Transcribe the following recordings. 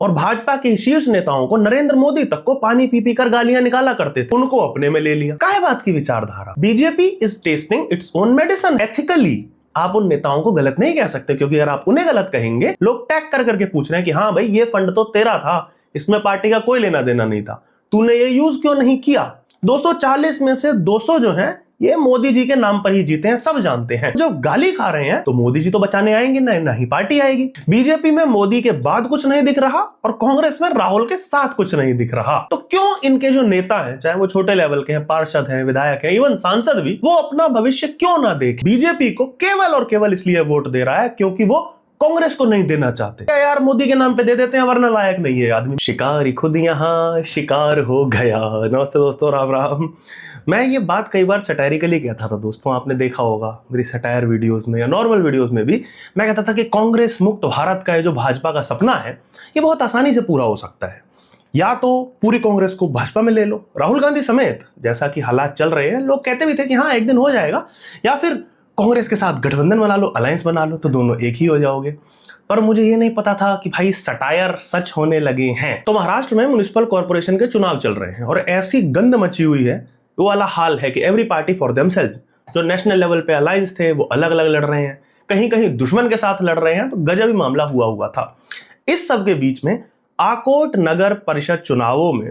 और भाजपा के शीर्ष नेताओं को, नरेंद्र मोदी तक को पानी पी पी कर गालियां निकाला करते थे, उनको अपने में ले लिया। क्या बात की विचारधारा। BJP is testing its own medicine ethically. आप उन नेताओं को गलत नहीं कह सकते, क्योंकि अगर आप उन्हें गलत कहेंगे, लोग टैग कर करके पूछ रहे हैं कि हाँ भाई ये फंड तो तेरा था, इसमें पार्टी का कोई लेना देना नहीं था, तूने ये यूज क्यों नहीं किया। 240 में से 200 जो है ये मोदी जी के नाम पर ही जीते हैं, सब जानते हैं। जब गाली खा रहे हैं तो मोदी जी तो बचाने आएंगे ना ही पार्टी आएगी। बीजेपी में मोदी के बाद कुछ नहीं दिख रहा और कांग्रेस में राहुल के साथ कुछ नहीं दिख रहा। तो क्यों इनके जो नेता हैं, चाहे वो छोटे लेवल के हैं, पार्षद हैं, विधायक हैं, इवन सांसद भी, वो अपना भविष्य क्यों ना देख, बीजेपी को केवल और केवल इसलिए वोट दे रहा है क्योंकि वो कांग्रेस को नहीं देना चाहते। क्या यार, मोदी के नाम पे दे देते हैं वरना लायक नहीं है आदमी। शिकारी खुद यहाँ शिकार हो गया। नमस्ते दोस्तों, राम राम। मैं ये बात कई बार सटायरिकली कहता था दोस्तों, आपने देखा होगा मेरी सटायर वीडियोस में या नॉर्मल वीडियोस में भी मैं कहता था कि कांग्रेस मुक्त भारत का जो भाजपा का सपना है ये बहुत आसानी से पूरा हो सकता है। या तो पूरी कांग्रेस को भाजपा में ले लो, राहुल गांधी समेत, जैसा कि हालात चल रहे हैं, लोग कहते भी थे कि हाँ एक दिन हो जाएगा, या फिर कांग्रेस के साथ गठबंधन बना लो, अलायंस बना लो, तो दोनों एक ही हो जाओगे। पर मुझे ये नहीं पता था कि भाई सटायर सच होने लगे हैं। तो महाराष्ट्र में म्युनिसिपल कॉर्पोरेशन के चुनाव चल रहे हैं और ऐसी गंद मची हुई है, वो वाला हाल है कि एवरी पार्टी फॉर देमसेल्व्स। जो नेशनल लेवल पे अलायंस थे वो अलग अलग लड़ रहे हैं, कहीं कहीं दुश्मन के साथ लड़ रहे हैं, तो गजब ही मामला हुआ था। इस सब के बीच में आकोट नगर परिषद चुनावों में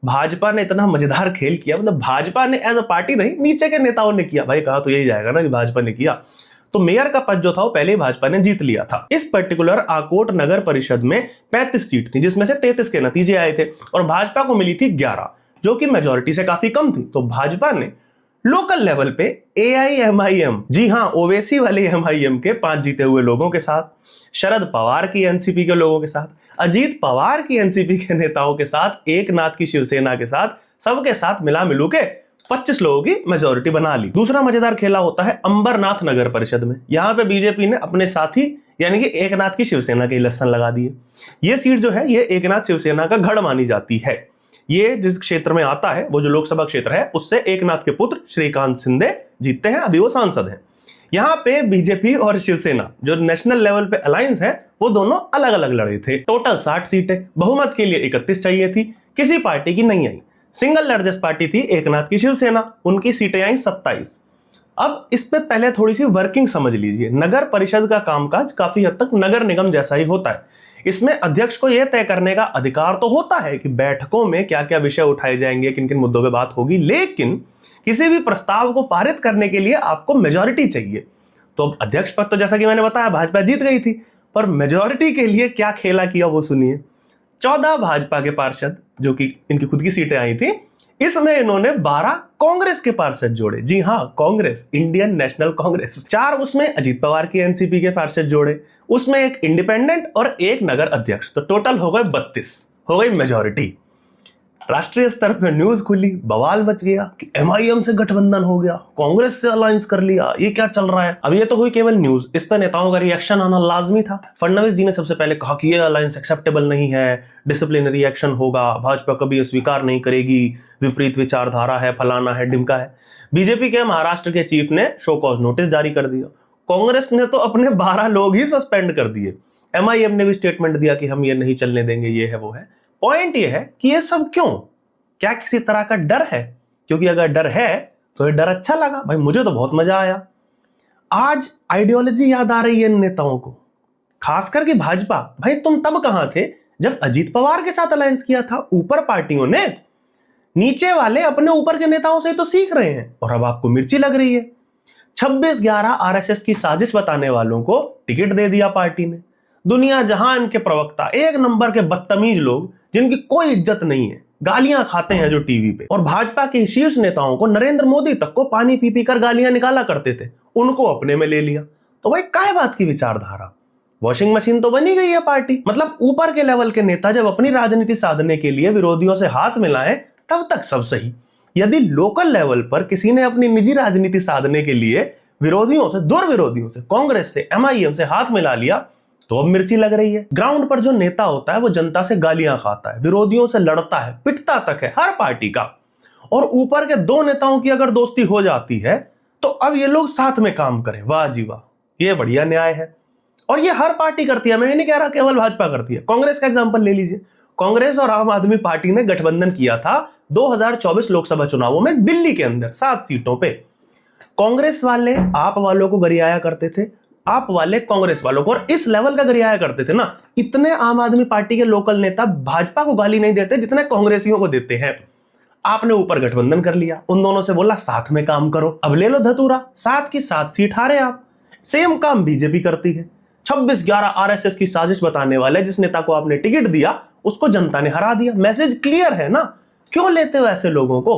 भाजपा ने इतना मजेदार खेल किया, मतलब भाजपा ने एज अ पार्टी नहीं, नीचे के नेताओं ने किया। भाई कहा तो यही जाएगा ना कि भाजपा ने किया, तो मेयर का पद जो था वो पहले ही भाजपा ने जीत लिया था। इस पर्टिकुलर आकोट नगर परिषद में 35 सीट थी, जिसमें से 33 के नतीजे आए थे और भाजपा को मिली थी 11, जो कि मेजोरिटी से काफी कम थी। तो भाजपा ने लोकल लेवल पे AIMIM, जी हां ओवैसी वाले MIM के 5 जीते हुए लोगों के साथ, शरद पवार की NCP के लोगों के साथ, अजीत पवार की NCP के नेताओं के साथ, एकनाथ की शिवसेना के साथ, सबके साथ मिला मिलू के 25 लोगों की मेजोरिटी बना ली। दूसरा मजेदार खेला होता है अंबरनाथ नगर परिषद में। यहां पे बीजेपी ने अपने साथी यानी कि एकनाथ की शिवसेना के इलेक्शन लगा दिए। ये सीट जो है ये एकनाथ शिवसेना का गढ़ मानी जाती है। ये जिस क्षेत्र में आता है, वो जो लोकसभा क्षेत्र है, उससे एकनाथ के पुत्र श्रीकांत शिंदे जीतते हैं, अभी वो सांसद हैं। यहाँ पे बीजेपी और शिवसेना जो नेशनल लेवल पे अलायंस है, वो दोनों अलग अलग लड़े थे। टोटल 60 सीटें, बहुमत के लिए 31 चाहिए थी, किसी पार्टी की नहीं आई। सिंगल लार्जेस्ट पार्टी थी एकनाथ की शिवसेना, उनकी सीटें आई 27। अब इस पे पहले थोड़ी सी वर्किंग समझ लीजिए। नगर परिषद का कामकाज काफी हद तक नगर निगम जैसा ही होता है। इसमें अध्यक्ष को यह तय करने का अधिकार तो होता है कि बैठकों में क्या क्या विषय उठाए जाएंगे, किन किन मुद्दों पे बात होगी, लेकिन किसी भी प्रस्ताव को पारित करने के लिए आपको मेजॉरिटी चाहिए। तो अध्यक्ष पद तो जैसा कि मैंने बताया भाजपा जीत गई थी, पर मेजॉरिटी के लिए क्या खेला किया वो सुनिए। 14 भाजपा के पार्षद, जो कि इनकी खुद की सीटें आई थी, इसमें इन्होंने 12 कांग्रेस के पार्षद जोड़े। जी हां, कांग्रेस, इंडियन नेशनल कांग्रेस। 4 उसमें अजीत पवार की NCP के पार्षद जोड़े, उसमें एक इंडिपेंडेंट और एक नगर अध्यक्ष, तो टोटल हो गए 32, हो गई मेजॉरिटी। राष्ट्रीय स्तर पर न्यूज खुली, बवाल मच गया कि MIM से गठबंधन हो गया, कांग्रेस से अलायंस कर लिया, ये क्या चल रहा है। अब ये तो हुई केवल न्यूज, इस पर नेताओं का रिएक्शन आना लाजमी था। फडणवीस जी ने सबसे पहले कहा कि ये अलायंस एक्सेप्टेबल नहीं है, डिसिप्लिनरी एक्शन होगा, भाजपा कभी स्वीकार नहीं करेगी, विपरीत विचारधारा है, फलाना है, ढिमका है। बीजेपी के महाराष्ट्र के चीफ ने शो कॉज नोटिस जारी कर दिया। कांग्रेस ने तो अपने 12 लोग ही सस्पेंड कर दिए। MIM ने भी स्टेटमेंट दिया कि हम ये नहीं चलने देंगे, ये है वो है। पॉइंट ये है कि ये सब क्यों, क्या किसी तरह का डर है? क्योंकि अगर डर है तो ये डर अच्छा लगा, भाई मुझे तो बहुत मजा आया। आज आइडियोलॉजी याद आ रही है इन नेताओं को, खासकर कि भाजपा। भाई तुम तब कहां थे जब अजीत पवार के साथ अलायंस किया था ऊपर पार्टियों ने? नीचे वाले अपने ऊपर के नेताओं से तो सीख रहे हैं और अब आपको मिर्ची लग रही है। 26/11 RSS की साजिश बताने वालों को टिकट दे दिया पार्टी ने। दुनिया जहां इनके प्रवक्ता एक नंबर के बदतमीज लोग, जिनकी कोई इज्जत नहीं है, गालियां खाते हैं जो टीवी पे, और भाजपा के शीर्ष नेताओं को, नरेंद्र मोदी तक को पानी पी पी कर गालियां निकाला करते थे, उनको अपने में ले लिया। तो भाई काय बात की विचारधारा। वॉशिंग मशीन तो बनी गई है पार्टी। मतलब ऊपर के लेवल के नेता जब अपनी राजनीति साधने के लिए विरोधियों से हाथ मिलाएं तब तक सब सही। यदि लोकल लेवल पर किसी ने अपनी निजी राजनीति साधने के लिए विरोधियों से, दुर्विरोधियों से, कांग्रेस से, MIM से हाथ मिला लिया, तो अब मिर्ची लग रही है। ग्राउंड पर जो नेता होता है वो जनता से गालियां खाता है, विरोधियों से लड़ता है, पिटता तक है हर पार्टी का। और ऊपर के 2 नेताओं की अगर दोस्ती हो जाती है तो अब ये लोग साथ में काम करें, वाह जी वाह, ये बढ़िया न्याय है। और ये हर पार्टी करती है, मैं ये नहीं कह रहा केवल भाजपा करती है। कांग्रेस का एग्जांपल ले लीजिए, कांग्रेस और आम आदमी पार्टी ने गठबंधन किया था 2024 लोकसभा चुनावों में दिल्ली के अंदर 7 सीटों पे। कांग्रेस वाले आप वालों को गरियाया करते थे, आप वाले कांग्रेस वालों को, और इस लेवल का गरियाया करते थे ना, इतने आम आदमी पार्टी के लोकल नेता भाजपा को गाली नहीं देते जितने कांग्रेसियों को देते हैं। आपने ऊपर गठबंधन कर लिया, उन दोनों से बोला साथ में काम करो, अब ले लो धतूरा, 7 की 7 सीट हारे आप। सेम काम बीजेपी करती है। 26/11 आरएसएस की साजिश बताने वाले जिस नेता को आपने टिकट दिया उसको जनता ने हरा दिया। मैसेज क्लियर है ना, क्यों लेते हो ऐसे लोगों को?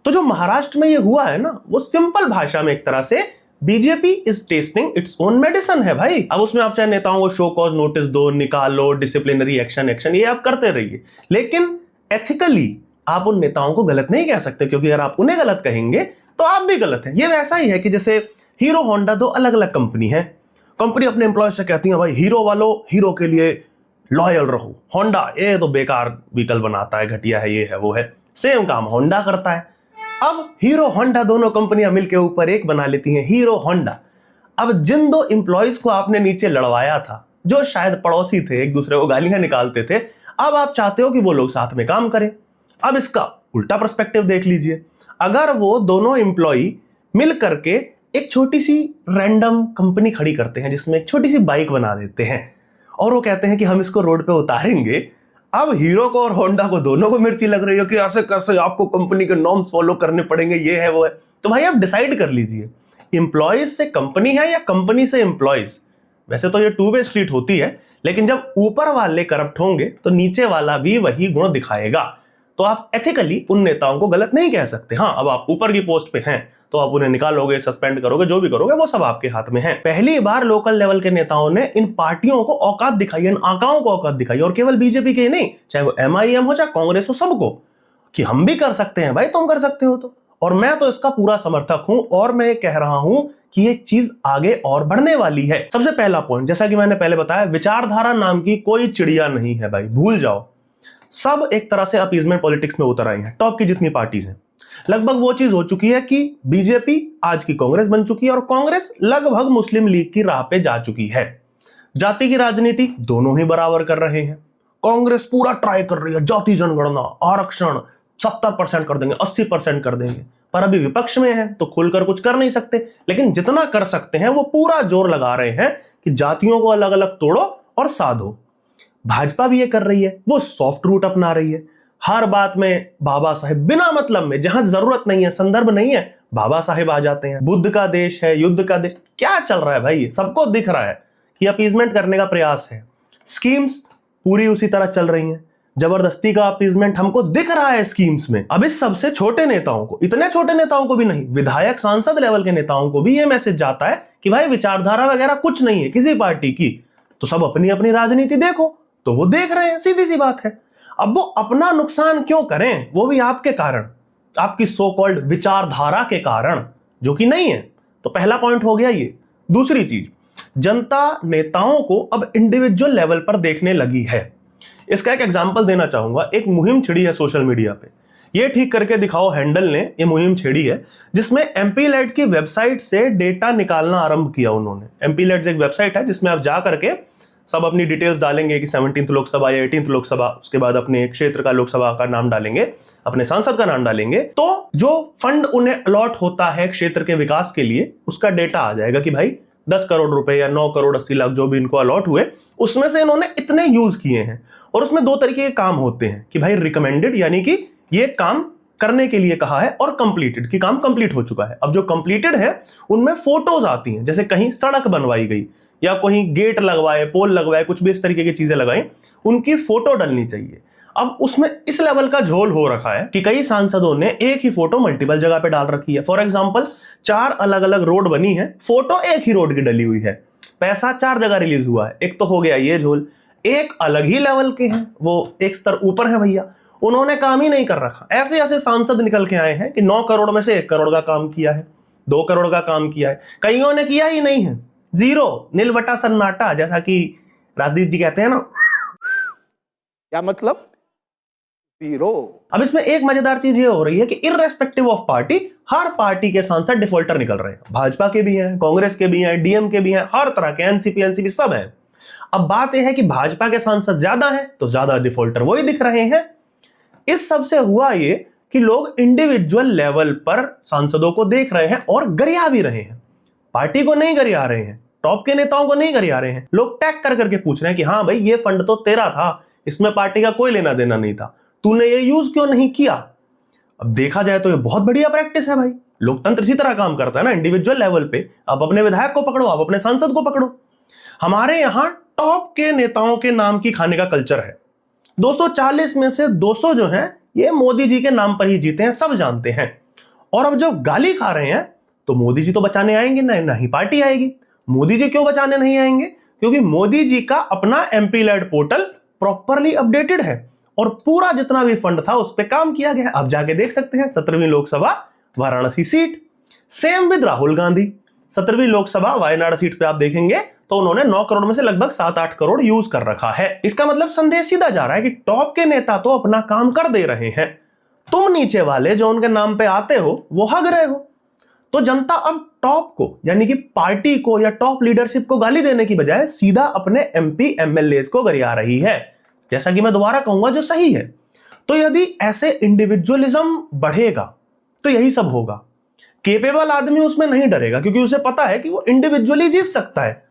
तो जो महाराष्ट्र में ये हुआ है ना, वो सिंपल भाषा में एक तरह से BJP is testing its own medicine है भाई। अब उसमें आप चाहे नेताओं को शो कॉज नोटिस दो, निकालो, डिसिप्लिनरी एक्शन ये आप करते रहिए, लेकिन एथिकली आप उन नेताओं को गलत नहीं कह सकते, क्योंकि अगर आप उन्हें गलत कहेंगे तो आप भी गलत हैं। ये वैसा ही है कि जैसे हीरो होंडा दो अलग अलग कंपनी है, कंपनी अपने एम्प्लॉय से कहती है भाई हीरो वालों हीरो के लिए लॉयल रहो, होंडा ये तो बेकार व्हीकल बनाता है, घटिया है, ये है वो है। सेम काम होंडा करता है। अब हीरो होंडा दोनों कंपनियां मिलकर ऊपर एक बना लेती हैं, हीरो होंडा। अब जिन 2 एम्प्लॉयज को आपने नीचे लड़वाया था, जो शायद पड़ोसी थे, एक दूसरे को गालियां निकालते थे, अब आप चाहते हो कि वो लोग साथ में काम करें। अब इसका उल्टा पर्सपेक्टिव देख लीजिए, अगर वो दोनों एम्प्लॉय मिल करके एक छोटी सी रैंडम कंपनी खड़ी करते हैं जिसमें एक छोटी सी बाइक बना देते हैं और वो कहते हैं कि हम इसको रोड पे उतारेंगे, अब हीरो को और होंडा को दोनों को मिर्ची लग रही हो कि ऐसे कैसे आपको कंपनी के नॉर्म्स फॉलो करने पड़ेंगे, ये है वो है। तो भाई आप डिसाइड कर लीजिए, एम्प्लॉयज से कंपनी है या कंपनी से एम्प्लॉयज। वैसे तो ये 2 वे स्ट्रीट होती है, लेकिन जब ऊपर वाले करप्ट होंगे तो नीचे वाला भी वही गुण दिखाएगा। तो आप एथिकली उन नेताओं को गलत नहीं कह सकते। हाँ, अब आप ऊपर की पोस्ट पे हैं तो आप उन्हें निकालोगे, सस्पेंड करोगे, जो भी करोगे वो सब आपके हाथ में है। पहली बार लोकल लेवल के नेताओं ने इन पार्टियों को औकात दिखाई, इन आकाओं को औकात दिखाई, और केवल बीजेपी के नहीं, चाहे वो MIM हो चाहे कांग्रेस हो, सबको, कि हम भी कर सकते हैं भाई, तुम कर सकते हो तो। और मैं तो इसका पूरा समर्थक हूं, और मैं कह रहा हूं कि ये चीज आगे और बढ़ने वाली है। सबसे पहला पॉइंट, जैसा कि मैंने पहले बताया, विचारधारा नाम की कोई चिड़िया नहीं है भाई, भूल जाओ। सब एक तरह से अपीजमेंट पॉलिटिक्स में उतर आई हैं। टॉप की जितनी पार्टीज हैं लगभग वो चीज हो चुकी है कि बीजेपी आज की कांग्रेस बन चुकी है और कांग्रेस लगभग मुस्लिम लीग की राह पे जा चुकी है। जाति की राजनीति दोनों ही बराबर कर रहे हैं। कांग्रेस पूरा ट्राई कर रही है, जाति जनगणना, आरक्षण 70% कर देंगे, 80% कर देंगे, पर अभी विपक्ष में है तो खुलकर कुछ कर नहीं सकते। लेकिन जितना कर सकते हैं वो पूरा जोर लगा रहे हैं कि जातियों को अलग अलग तोड़ो और साधो। भाजपा भी ये कर रही है, वो सॉफ्ट रूट अपना रही है। हर बात में बाबा साहेब, बिना मतलब में, जहां जरूरत नहीं है, संदर्भ नहीं है, बाबा साहेब आ जाते हैं। बुद्ध का देश है, युद्ध का देश, क्या चल रहा है भाई? सबको दिख रहा है कि अपीजमेंट करने का प्रयास है। स्कीम्स पूरी उसी तरह चल रही हैं, जबरदस्ती का अपीजमेंट हमको दिख रहा है स्कीम्स में। अब इस सबसे छोटे नेताओं को, इतने छोटे नेताओं को भी नहीं, विधायक सांसद लेवल के नेताओं को भी यह मैसेज जाता है कि भाई विचारधारा वगैरह कुछ नहीं है किसी पार्टी की, तो सब अपनी अपनी राजनीति देखो। तो वो देख रहे हैं, सीधी सी बात है। अब वो अपना नुकसान क्यों करें, वो भी आपके कारण, आपकी सो कॉल्ड विचारधारा के कारण, जो कि नहीं है। तो पहला पॉइंट हो गया ये। दूसरी चीज, जनता नेताओं को अब इंडिविजुअल लेवल पर देखने लगी है। इसका एक एग्जांपल देना चाहूंगा। एक मुहिम छिड़ी है सोशल मीडिया पे, ये ठीक करके दिखाओ हैंडल ने ये मुहिम छेड़ी है, जिसमें MPLADS की वेबसाइट से डेटा निकालना आरंभ किया उन्होंने। MPLADS एक वेबसाइट है जिसमें आप जा करके सब अपनी डिटेल्स डालेंगे कि 17th लोकसभा या 18th लोकसभा, उसके बाद अपने क्षेत्र का लोकसभा का नाम डालेंगे, अपने सांसद का नाम डालेंगे, तो जो फंड उन्हें अलॉट होता है क्षेत्र के विकास के लिए, उसका डेटा आ जाएगा कि भाई 10 करोड़ रुपए या 9 करोड़ 80 लाख जो भी इनको अलॉट हुए, उसमें से इन्होंने इतने यूज किए हैं। और उसमें 2 तरीके के काम होते हैं कि भाई रिकमेंडेड, यानी कि ये काम करने के लिए कहा है, और कंप्लीटेड कि काम कंप्लीट हो चुका है। अब जो कंप्लीटेड है उनमें फोटोज आती हैं, जैसे कहीं सड़क बनवाई गई या कहीं गेट लगवाए, पोल लगवाए, कुछ भी इस तरीके की चीजें लगाई, उनकी फोटो डलनी चाहिए। अब उसमें इस लेवल का झोल हो रखा है कि कई सांसदों ने एक ही फोटो मल्टीपल जगह पे डाल रखी है। फॉर एग्जांपल 4 अलग अलग रोड बनी है, फोटो एक ही रोड की डली हुई है, पैसा 4 जगह रिलीज हुआ है। एक तो हो गया ये झोल। एक अलग ही लेवल के हैं, वो एक स्तर ऊपर है भैया, उन्होंने काम ही नहीं कर रखा। ऐसे ऐसे सांसद निकल के आए हैं कि 9 करोड़ में से 1 करोड़ का काम किया है, 2 करोड़ का काम किया है, कईयों ने किया ही नहीं है, जीरो, नील बटा सन्नाटा, जैसा कि राजदीप जी कहते हैं ना। क्या मतलब? अब इसमें एक मजेदार चीज ये हो रही है कि irrespective of party, her party के सांसद डिफॉल्टर निकल रहे हैं। भाजपा के भी हैं, कांग्रेस के भी हैं, डीएम के भी हैं, हर तरह के, एनसीपी सब हैं। अब बात यह है कि भाजपा के सांसद ज्यादा हैं तो ज्यादा डिफॉल्टर वही दिख रहे हैं। इस सब से हुआ ये कि लोग इंडिविजुअल लेवल पर सांसदों को देख रहे हैं और गरिया भी रहे हैं। पार्टी को नहीं गरिया रहे हैं, टॉप के नेताओं को नहीं गरिया रहे हैं। लोग टैग कर करके पूछ रहे हैं कि हाँ भाई, ये फंड तो तेरा था, इसमें पार्टी का कोई लेना देना नहीं था, तूने ये यूज क्यों नहीं किया। अब देखा जाए तो ये बहुत बढ़िया प्रैक्टिस है भाई। लोकतंत्र इसी तरह काम करता है ना, इंडिविजुअल लेवल पे आप अपने विधायक को पकड़ो, आप अपने सांसद को पकड़ो। हमारे यहां टॉप के नेताओं के नाम की खाने का कल्चर है। 240 में से 200 जो हैं ये मोदी जी के नाम पर ही जीते हैं, सब जानते हैं। और अब जब गाली खा रहे हैं तो मोदी जी तो बचाने आएंगे ना ही पार्टी आएगी। मोदी जी क्यों बचाने नहीं आएंगे? क्योंकि मोदी जी का अपना MP LAD portal properly updated है और पूरा जितना भी फंड था उस पर काम किया गया। अब जाके देख सकते हैं 17वीं Lok Sabha Varanasi seat, same with Rahul Gandhi. 17वीं लोकसभा वायनाड सीट पे आप देखेंगे तो उन्होंने 9 करोड़ में से लगभग 7-8 करोड़ यूज कर रखा है। इसका मतलब संदेश सीधा जा रहा है कि टॉप के नेता तो अपना काम कर दे रहे हैं, तुम नीचे वाले जो उनके नाम पे आते हो वो हग रहे हो। तो जनता अब टॉप को यानी कि पार्टी को या टॉप लीडरशिप को गाली देने की बजाय सीधा अपने एमपी एमएलए को गरिया रही है, जैसा कि मैं दोबारा कहूंगा जो सही है। तो यदि ऐसे इंडिविजुअलिज्म बढ़ेगा तो यही सब होगा। केपेबल आदमी उसमें नहीं डरेगा क्योंकि उसे पता है कि वो इंडिविजुअली जीत सकता है,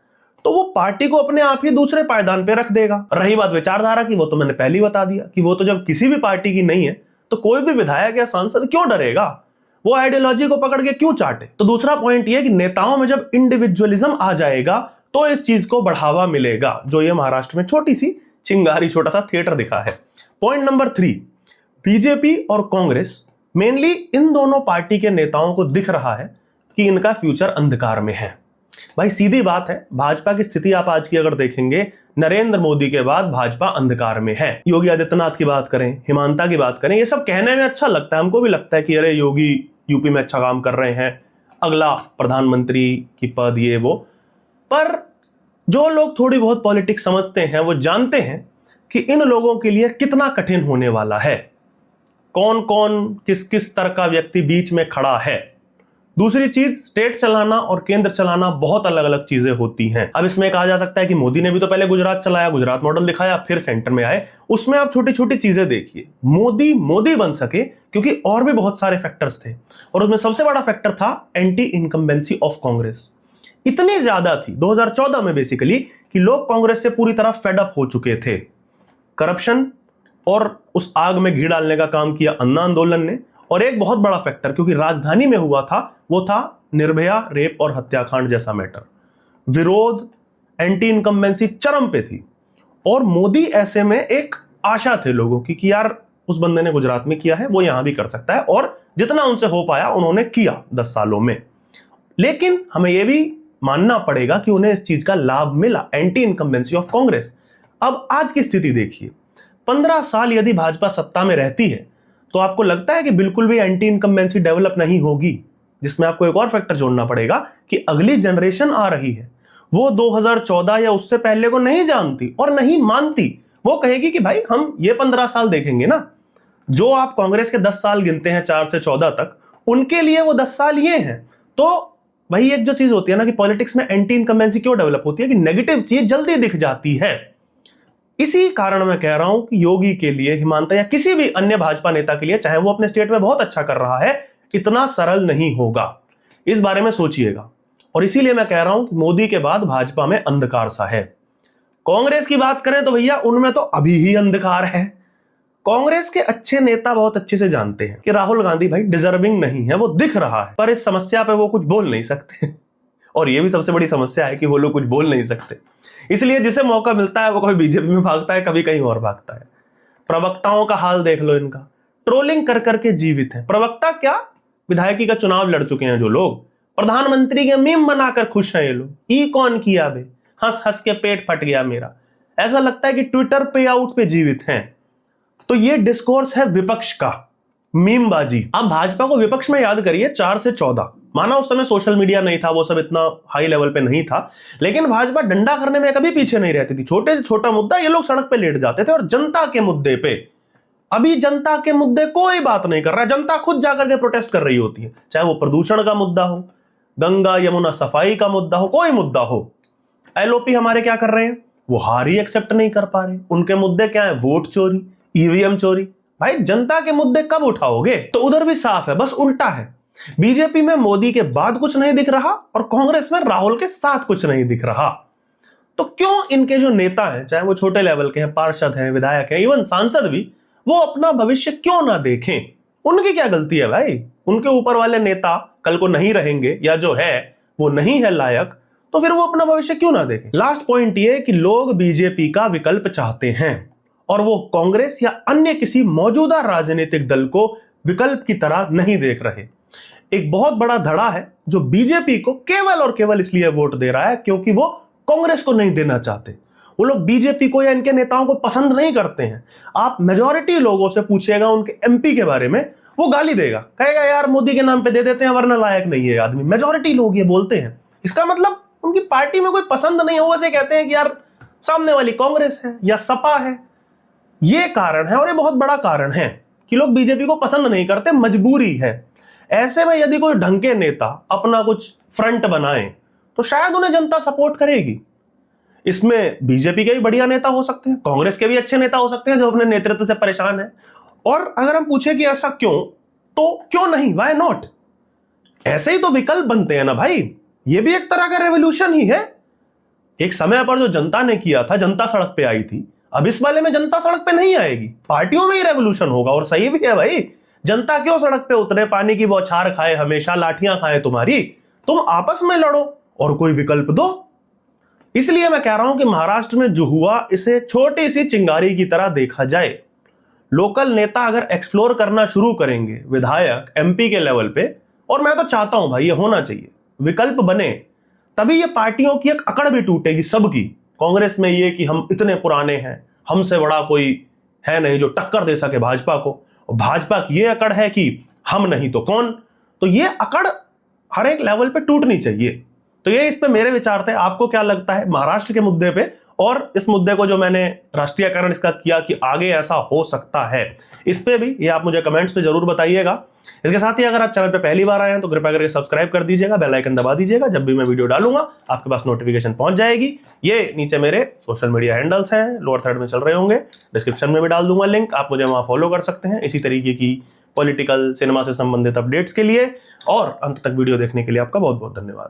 तो वो पार्टी को अपने आप ही दूसरे पायदान पे रख देगा। रही बात विचारधारा की, वो तो मैंने पहले ही बता दिया कि वो तो जब किसी भी पार्टी की नहीं है तो कोई भी विधायक या सांसद क्यों डरेगा, वो आइडियोलॉजी को पकड़ के क्यों चाटे। तो दूसरा पॉइंट ये कि नेताओं में जब इंडिविजुअलिज्म आ जाएगा तो इस चीज को बढ़ावा मिलेगा, जो ये महाराष्ट्र में छोटी सी चिंगारी, छोटा सा थिएटर दिखा है। पॉइंट नंबर 3, बीजेपी और कांग्रेस, मेनली इन दोनों पार्टी के नेताओं को दिख रहा है कि इनका फ्यूचर अंधकार में है। भाई सीधी बात है, भाजपा की स्थिति आप आज की अगर देखेंगे, नरेंद्र मोदी के बाद भाजपा अंधकार में है। योगी आदित्यनाथ की बात करें, हिमांता की बात करें, ये सब कहने में अच्छा लगता है, हमको भी लगता है कि अरे योगी यूपी में अच्छा काम कर रहे हैं, अगला प्रधानमंत्री की पद ये वो। पर जो लोग थोड़ी बहुत पॉलिटिक्स समझते हैं वो जानते हैं कि इन लोगों के लिए कितना कठिन होने वाला है, कौन कौन किस किस तरह का व्यक्ति बीच में खड़ा है। दूसरी चीज, स्टेट चलाना और केंद्र चलाना बहुत अलग अलग चीजें होती हैं। अब इसमें कहा जा सकता है कि मोदी ने भी तो पहले गुजरात चलाया, गुजरात मॉडल दिखाया, फिर सेंटर में आए। उसमें आप छोटी छोटी चीजें देखिए। मोदी बन सके क्योंकि और भी बहुत सारे फैक्टर्स थे और उसमें सबसे बड़ा फैक्टर था एंटी इनकम्बेंसी ऑफ कांग्रेस। इतनी ज्यादा थी 2014 में बेसिकली कि लोग कांग्रेस से पूरी तरह फेड अप हो चुके थे। करप्शन और उस आग में घी डालने का काम किया अन्ना आंदोलन ने। और एक बहुत बड़ा फैक्टर क्योंकि राजधानी में हुआ था, वो था निर्भया रेप और हत्याकांड जैसा मैटर। विरोध, एंटी इनकम्बेंसी चरम पे थी और मोदी ऐसे में एक आशा थे लोगों की कि यार उस बंदे ने गुजरात में किया है, वो यहां भी कर सकता है, और जितना उनसे हो पाया उन्होंने किया 10 सालों में। लेकिन हमें यह भी मानना पड़ेगा कि उन्हें इस चीज का लाभ मिला, एंटी इनकम्बेंसी ऑफ कांग्रेस। अब आज की स्थिति देखिए, 15 साल यदि भाजपा सत्ता में रहती है तो आपको लगता है कि बिल्कुल भी एंटी इनकम्बेंसी डेवलप नहीं होगी, जिसमें आपको एक और फैक्टर जोड़ना पड़ेगा कि अगली जनरेशन आ रही है, वो 2014 या उससे पहले को नहीं जानती और नहीं मानती। वो कहेगी कि भाई हम ये 15 साल देखेंगे ना, जो आप कांग्रेस के 10 साल गिनते हैं 4 से 14 तक, उनके लिए वो 10 साल ये हैं। तो वही एक जो चीज होती है ना कि पॉलिटिक्स में एंटी इनकम्बेंसी क्यों डेवलप होती है कि नेगेटिव चीज जल्दी दिख जाती है। इसी कारण मैं कह रहा हूं कि योगी के लिए, हिमांता या किसी भी अन्य भाजपा नेता के लिए, चाहे वो अपने स्टेट में बहुत अच्छा कर रहा है, इतना सरल नहीं होगा। इस बारे में सोचिएगा। और इसीलिए मैं कह रहा हूं कि मोदी के बाद भाजपा में अंधकार सा है। कांग्रेस की बात करें तो भैया उनमें तो अभी ही अंधकार है। कांग्रेस के अच्छे नेता बहुत अच्छे से जानते हैं कि राहुल गांधी भाई डिजर्विंग नहीं है, वो दिख रहा है, पर इस समस्या पे वो कुछ बोल नहीं सकते। और ये भी सबसे बड़ी समस्या है कि वो लोग कुछ बोल नहीं सकते, इसलिए जिसे मौका मिलता है वो कभी बीजेपी में भागता है, कभी कहीं और भागता है। प्रवक्ताओं का हाल देख लो, इनका ट्रोलिंग कर करके जीवित है। प्रवक्ता क्या, विधायकी का चुनाव लड़ चुके हैं जो लोग, प्रधानमंत्री के मीम बनाकर खुश हैं ये लोग। ई कौन किया बे, हंस हंस के पेट फट गया मेरा, ऐसा लगता है कि ट्विटर पे आउट पे जीवित हैं। तो ये डिस्कोर्स है विपक्ष का, मीमबाजी। आप भाजपा को विपक्ष में याद करिए 4 से 14, माना उस समय सोशल मीडिया नहीं था, वो सब इतना हाई लेवल पे नहीं था, लेकिन भाजपा डंडा करने में कभी पीछे नहीं रहती थी। छोटे से छोटा मुद्दा ये लोग सड़क पे लेट जाते थे और जनता के मुद्दे पे अभी जनता के मुद्दे कोई बात नहीं कर रहा है, जनता खुद जाकर के प्रोटेस्ट कर रही होती है, चाहे वो प्रदूषण का मुद्दा हो, गंगा यमुना सफाई का मुद्दा हो, कोई मुद्दा हो। एलओपी हमारे क्या कर रहे हैं, वो हार ही एक्सेप्ट नहीं कर पा रहे। उनके मुद्दे क्या है, वोट चोरी, ईवीएम चोरी। भाई जनता के मुद्दे कब उठाओगे? तो उधर भी साफ है, बस उल्टा है। बीजेपी में मोदी के बाद कुछ नहीं दिख रहा और कांग्रेस में राहुल के साथ कुछ नहीं दिख रहा। तो क्यों इनके जो नेता हैं, चाहे वो छोटे लेवल के हैं, पार्षद हैं, विधायक हैं, इवन सांसद भी, वो अपना भविष्य क्यों ना देखें? उनकी क्या गलती है भाई? उनके ऊपर वाले नेता कल को नहीं रहेंगे या जो है वो नहीं है लायक, तो फिर वो अपना भविष्य क्यों ना देखें? लास्ट पॉइंट ये कि लोग बीजेपी का विकल्प चाहते हैं और वो कांग्रेस या अन्य किसी मौजूदा राजनीतिक दल को विकल्प की तरह नहीं देख रहे। एक बहुत बड़ा धड़ा है जो बीजेपी को केवल और केवल इसलिए वोट दे रहा है क्योंकि वो कांग्रेस को नहीं देना चाहते। वो लोग बीजेपी को या इनके नेताओं को पसंद नहीं करते हैं। आप मेजॉरिटी लोगों से पूछिएगा उनके एमपी के बारे में, वो गाली देगा, कहेगा यार मोदी के नाम पे दे देते हैं वरना लायक नहीं है आदमी। मेजॉरिटी लोग ये बोलते हैं। इसका मतलब उनकी पार्टी में कोई पसंद नहीं है, वो वैसे कहते हैं कि यार सामने वाली कांग्रेस है या सपा है। ये कारण है और ये बहुत बड़ा कारण है कि लोग बीजेपी को पसंद नहीं करते, मजबूरी है। ऐसे में यदि कोई ढंग के नेता अपना कुछ फ्रंट बनाए तो शायद उन्हें जनता सपोर्ट करेगी। इसमें बीजेपी के भी बढ़िया नेता हो सकते हैं, कांग्रेस के भी अच्छे नेता हो सकते हैं जो अपने नेतृत्व से परेशान है। और अगर हम पूछे कि ऐसा क्यों, तो क्यों नहीं, वाई नॉट? ऐसे ही तो विकल्प बनते हैं ना भाई। ये भी एक तरह का रेवोल्यूशन ही है। एक समय पर जो जनता ने किया था, जनता सड़क पे आई थी। अब इस वाले में जनता सड़क पे नहीं आएगी, पार्टियों में ही रेवोल्यूशन होगा। और सही भी है भाई, जनता क्यों सड़क पे उतरे, पानी की बौछार खाए, हमेशा लाठियां खाए तुम्हारी। तुम आपस में लड़ो और कोई विकल्प दो। इसलिए मैं कह रहा हूं कि महाराष्ट्र में जो हुआ, इसे छोटी सी चिंगारी की तरह देखा जाए। लोकल नेता अगर एक्सप्लोर करना शुरू करेंगे, विधायक एमपी के लेवल पे, और मैं तो चाहता हूं भाई ये होना चाहिए, विकल्प बने, तभी ये पार्टियों की एक अकड़ भी टूटेगी सबकी। कांग्रेस में ये कि हम इतने पुराने हैं, हमसे बड़ा कोई है नहीं जो टक्कर दे सके भाजपा को, और भाजपा की ये अकड़ है कि हम नहीं तो कौन। तो ये अकड़ हर एक लेवल पे टूटनी चाहिए। तो ये इस पे मेरे विचार थे। आपको क्या लगता है महाराष्ट्र के मुद्दे पे, और इस मुद्दे को जो मैंने राष्ट्रीयकरण इसका किया कि आगे ऐसा हो सकता है, इस पे भी ये आप मुझे कमेंट्स पे जरूर बताइएगा। इसके साथ ही अगर आप चैनल पे पहली बार आए हैं तो कृपया करके सब्सक्राइब कर दीजिएगा, बेल आइकन दबा दीजिएगा। जब भी मैं वीडियो डालूंगा आपके पास नोटिफिकेशन पहुंच जाएगी। ये नीचे मेरे सोशल मीडिया हैंडल्स हैं, लोअर थर्ड में चल रहे होंगे, डिस्क्रिप्शन में भी डाल दूंगा लिंक, आप मुझे वहां फॉलो कर सकते हैं इसी तरीके की पॉलिटिकल सिनेमा से संबंधित अपडेट्स के लिए। और अंत तक वीडियो देखने के लिए आपका बहुत बहुत धन्यवाद।